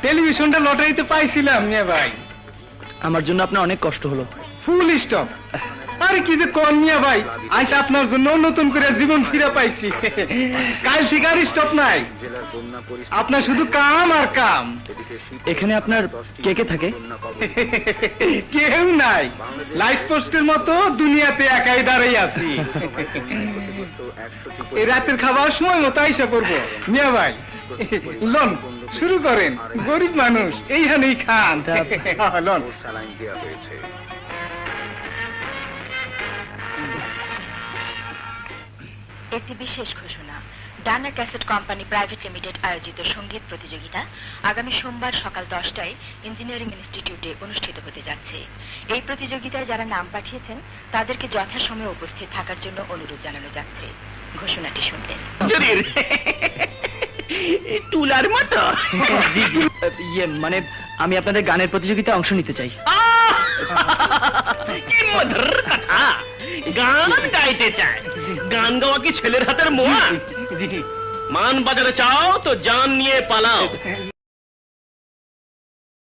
টেলিভিশনটা লটারিতে পাইছিলাম মিয়া ভাই। আমার জন্য আপনার অনেক কষ্ট হলো। Full stop. আরে কি যে কম মিয়া ভাই, আজ আপনার জন্য নতুন করে জীবন ফিরে পাইছি। কাল থেকে আর স্টপ নাই, আপনার শুধু কাম আর কাম। এখানে আপনার কে কে থাকে? কেউ নাই, লাইফ পোস্টের মতো দুনিয়াতে একাই দাঁড়াই আছি। এই রাতের খাবার সময় মতো আইসা করবো মিয়া ভাই। লন শুরু করেন, গরিব মানুষ এইখানেই খান। লন। একটি বিশেষ ঘোষণা, ডানা ক্যাসেট কোম্পানি প্রাইভেট লিমিটেড আয়োজিত সঙ্গীত প্রতিযোগিতা আগামী সোমবার সকাল 10টায় ইঞ্জিনিয়ারিং ইনস্টিটিউটে অনুষ্ঠিত হতে যাচ্ছে। এই প্রতিযোগিতায় যারা নাম পাঠিয়েছেন তাদেরকে যথাসময়ে উপস্থিত থাকার জন্য অনুরোধ জানানো যাচ্ছে। ঘোষণাটি শুনলেন। তুলার মতো। ইয়ে মানে আমি আপনাদের গানের প্রতিযোগিতায় অংশ নিতে চাই। কি মধুর কথা, গান গাইতে চায়। গান গাওয়া কি ছেলের হাতের মোয়া? মান বাজারে চাও তো জান নিয়ে পালাও।